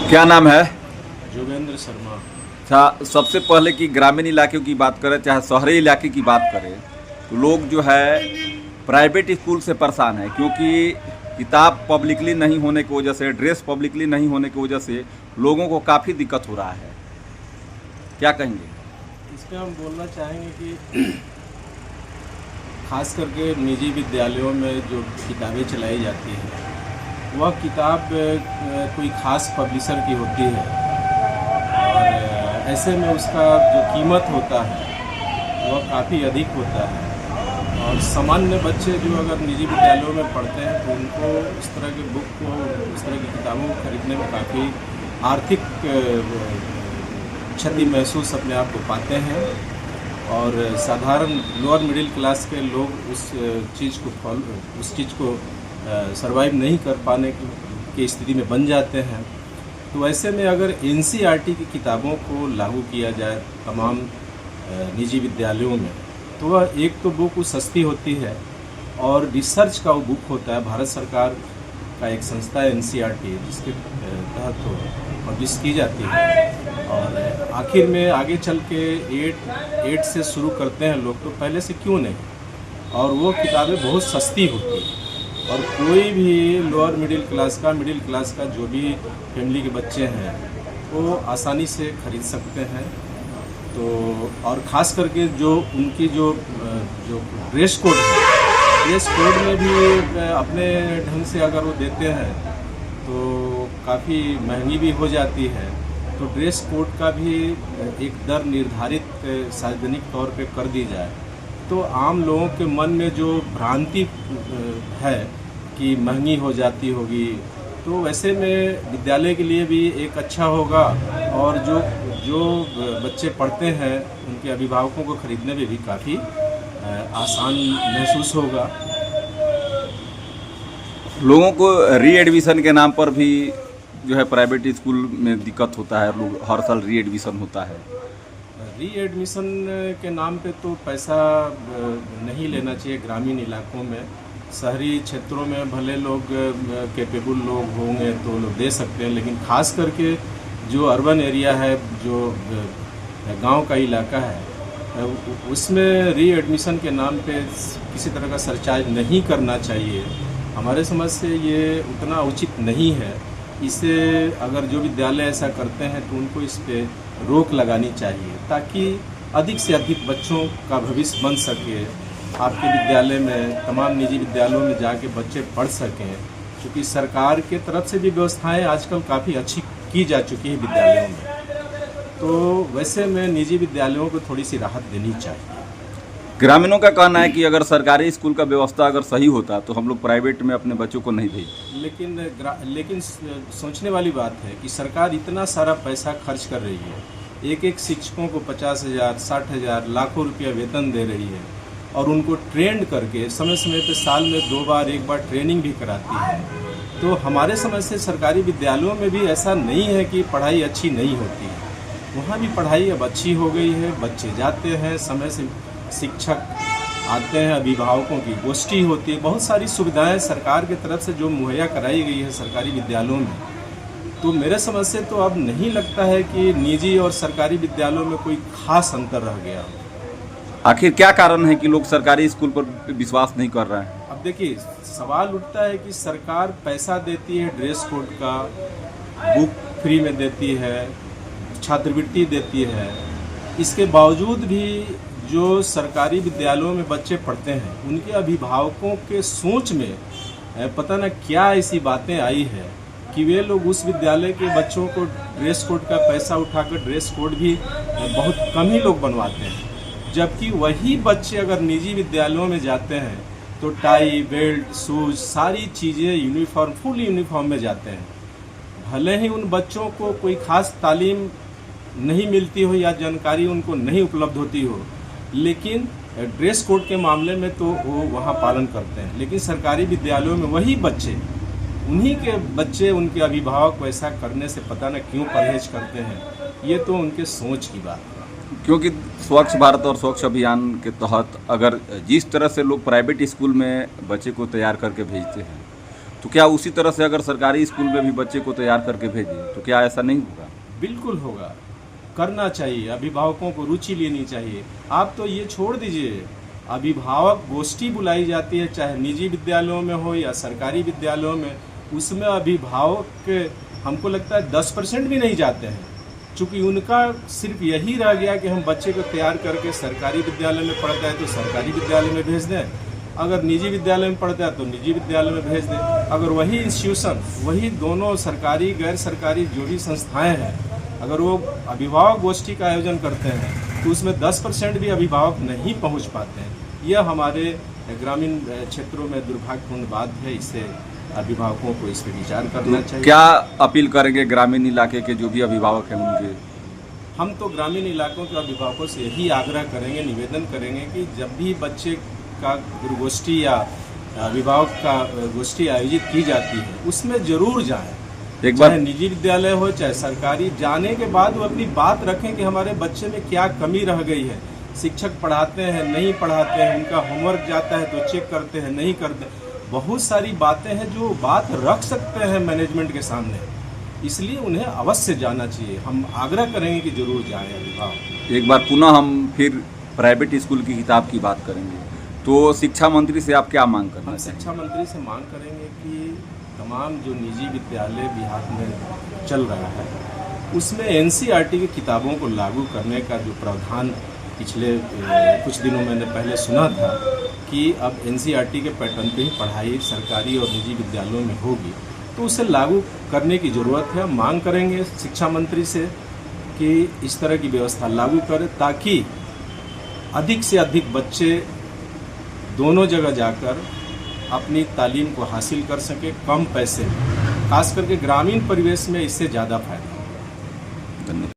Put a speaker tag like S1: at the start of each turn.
S1: क्या नाम है?
S2: जोगेंद्र शर्मा।
S1: अच्छा, सबसे पहले कि ग्रामीण इलाके की बात करें चाहे शहरी इलाके की बात करें तो लोग जो है प्राइवेट स्कूल से परेशान है, क्योंकि किताब पब्लिकली नहीं होने की वजह से, ड्रेस पब्लिकली नहीं होने की वजह से लोगों को काफ़ी दिक्कत हो रहा है। क्या कहेंगे?
S2: इस पे हम बोलना चाहेंगे कि खास करके निजी विद्यालयों में जो किताबें चलाई जाती हैं वह किताब कोई ख़ास पब्लिशर की होती है और ऐसे में उसका जो कीमत होता है वह काफ़ी अधिक होता है और सामान्य बच्चे जो अगर निजी विद्यालयों में पढ़ते हैं तो उनको इस तरह के बुक को, इस तरह की किताबों को खरीदने में काफ़ी आर्थिक क्षति महसूस अपने आप को पाते हैं और साधारण लोअर मिडिल क्लास के लोग उस चीज़ को सरवाइव नहीं कर पाने की स्थिति में बन जाते हैं। तो ऐसे में अगर एनसीईआरटी की किताबों को लागू किया जाए तमाम निजी विद्यालयों में तो वह एक तो बुक सस्ती होती है और रिसर्च का वो बुक होता है। भारत सरकार का एक संस्था है एनसीईआरटी जिसके तहत पब्लिश की जाती है और आखिर में आगे चल के 8 से शुरू करते हैं लोग, तो पहले से क्यों नहीं। और वो किताबें बहुत सस्ती होती हैं और कोई भी लोअर मिडिल क्लास का जो भी फैमिली के बच्चे हैं वो आसानी से खरीद सकते हैं। तो और ख़ास करके जो उनकी जो ड्रेस कोड है, ड्रेस कोड में भी अपने ढंग से अगर वो देते हैं तो काफ़ी महंगी भी हो जाती है। तो ड्रेस कोड का भी एक दर निर्धारित सार्वजनिक तौर पे कर दी जाए तो आम लोगों के मन में जो भ्रांति है कि महंगी हो जाती होगी, तो वैसे में विद्यालय के लिए भी एक अच्छा होगा और जो बच्चे पढ़ते हैं उनके अभिभावकों को खरीदने में भी काफ़ी आसान महसूस होगा।
S1: लोगों को री एडमिशन के नाम पर भी जो है प्राइवेट स्कूल में दिक्कत होता है, लोग हर साल री एडमिशन होता है।
S2: री एडमिशन के नाम पे तो पैसा नहीं लेना चाहिए ग्रामीण इलाकों में। शहरी क्षेत्रों में भले लोग कैपेबल लोग होंगे तो लोग दे सकते हैं, लेकिन ख़ास करके जो अर्बन एरिया है, जो गांव का इलाका है, उसमें री एडमिशन के नाम पे किसी तरह का सरचार्ज नहीं करना चाहिए। हमारे समझ से ये उतना उचित नहीं है। इसे अगर जो विद्यालय ऐसा करते हैं तो उनको इस पे रोक लगानी चाहिए ताकि अधिक से अधिक बच्चों का भविष्य बन सके। आपके विद्यालय में, तमाम निजी विद्यालयों में जाके बच्चे पढ़ सकें, क्योंकि सरकार के तरफ से भी व्यवस्थाएं आजकल काफ़ी अच्छी की जा चुकी है विद्यालयों में। तो वैसे में निजी विद्यालयों को थोड़ी सी राहत देनी चाहिए।
S1: ग्रामीणों का कहना है कि अगर सरकारी स्कूल का व्यवस्था अगर सही होता तो हम लोग प्राइवेट में अपने बच्चों को नहीं भेजते।
S2: लेकिन सोचने वाली बात है कि सरकार इतना सारा पैसा खर्च कर रही है, एक शिक्षकों को 50,000, 60,000, लाखों रुपया वेतन दे रही है और उनको ट्रेंड करके समय समय पे साल में 2 बार 1 बार ट्रेनिंग भी कराती है। तो हमारे समझ से सरकारी विद्यालयों में भी ऐसा नहीं है कि पढ़ाई अच्छी नहीं होती है, वहाँ भी पढ़ाई अब अच्छी हो गई है। बच्चे जाते हैं, समय से शिक्षक आते हैं, अभिभावकों की गोष्ठी होती है, बहुत सारी सुविधाएं सरकार की तरफ से जो मुहैया कराई गई है सरकारी विद्यालयों में। तो मेरे समझ से तो अब नहीं लगता है कि निजी और सरकारी विद्यालयों में कोई खास अंतर रह गया।
S1: आखिर क्या कारण है कि लोग सरकारी स्कूल पर विश्वास नहीं कर रहे हैं?
S2: अब देखिए, सवाल उठता है कि सरकार पैसा देती है, ड्रेस कोड का, बुक फ्री में देती है, छात्रवृत्ति देती है, इसके बावजूद भी जो सरकारी विद्यालयों में बच्चे पढ़ते हैं उनके अभिभावकों के सोच में पता न क्या ऐसी बातें आई है कि वे लोग उस विद्यालय के बच्चों को ड्रेस कोड का पैसा उठाकर ड्रेस कोड भी बहुत कम ही लोग बनवाते हैं। जबकि वही बच्चे अगर निजी विद्यालयों में जाते हैं तो टाई, बेल्ट, शूज, सारी चीज़ें यूनिफॉर्म, फुल यूनिफॉर्म में जाते हैं। भले ही उन बच्चों को कोई ख़ास तालीम नहीं मिलती हो या जानकारी उनको नहीं उपलब्ध होती हो, लेकिन ड्रेस कोड के मामले में तो वो वहाँ पालन करते हैं। लेकिन सरकारी विद्यालयों में वही बच्चे, उन्हीं के बच्चे, उनके अभिभावक वैसा करने से पता न क्यों परहेज करते हैं। ये तो उनके सोच की बात है।
S1: क्योंकि स्वच्छ भारत और स्वच्छ अभियान के तहत अगर जिस तरह से लोग प्राइवेट स्कूल में बच्चे को तैयार करके भेजते हैं तो क्या उसी तरह से अगर सरकारी स्कूल में भी बच्चे को तैयार करके भेजें तो क्या ऐसा नहीं होगा?
S2: बिल्कुल होगा, करना चाहिए। अभिभावकों को रुचि लेनी चाहिए। आप तो ये छोड़ दीजिए, अभिभावक गोष्ठी बुलाई जाती है, चाहे निजी विद्यालयों में हो या सरकारी विद्यालयों में, उसमें अभिभावक हमको लगता है 10% भी नहीं जाते हैं, चूँकि उनका सिर्फ यही रह गया कि हम बच्चे को तैयार करके सरकारी विद्यालय में पढ़ता है तो सरकारी विद्यालय में भेज दें, अगर निजी विद्यालय में पढ़ता है तो निजी विद्यालय में भेज दें। अगर वही इंस्टीट्यूशन, वही दोनों सरकारी गैर सरकारी जो भी संस्थाएं हैं, अगर वो अभिभावक गोष्ठी का आयोजन करते हैं तो उसमें 10% भी अभिभावक नहीं पहुंच पाते हैं। यह हमारे ग्रामीण क्षेत्रों में दुर्भाग्यपूर्ण बात है। इससे अभिभावकों को इस पर विचार करना चाहिए।
S1: क्या अपील करेंगे ग्रामीण इलाके के जो भी अभिभावक हैं उनके?
S2: हम तो ग्रामीण इलाकों के अभिभावकों से यही आग्रह करेंगे, निवेदन करेंगे कि जब भी बच्चे का गुरुगोष्ठी या अभिभावक का गोष्ठी आयोजित की जाती है उसमें जरूर जाएं।
S1: एक बार
S2: चाहे निजी विद्यालय हो चाहे सरकारी, जाने के बाद वो अपनी बात रखें कि हमारे बच्चे में क्या कमी रह गई है। शिक्षक पढ़ाते हैं, नहीं पढ़ाते हैं, उनका होमवर्क जाता है तो चेक करते हैं, नहीं करते। बहुत सारी बातें हैं जो बात रख सकते हैं मैनेजमेंट के सामने, इसलिए उन्हें अवश्य जाना चाहिए। हम आग्रह करेंगे कि जरूर जाएं अभिभावक।
S1: एक बार पुनः हम फिर प्राइवेट स्कूल की किताब की बात करेंगे, तो शिक्षा मंत्री से आप क्या मांग करना
S2: हम
S1: चाहेंगे?
S2: शिक्षा मंत्री से मांग करेंगे कि तमाम जो निजी विद्यालय बिहार में चल रहा है उसमें एनसीईआरटी की किताबों को लागू करने का जो प्रावधान पिछले कुछ दिनों मैंने पहले सुना था कि अब एनसीईआरटी के पैटर्न पे ही पढ़ाई सरकारी और निजी विद्यालयों में होगी, तो उसे लागू करने की ज़रूरत है। मांग करेंगे शिक्षा मंत्री से कि इस तरह की व्यवस्था लागू करें ताकि अधिक से अधिक बच्चे दोनों जगह जाकर अपनी तालीम को हासिल कर सके कम पैसे में। खास करके ग्रामीण परिवेश में इससे ज़्यादा फायदा।
S1: धन्यवाद।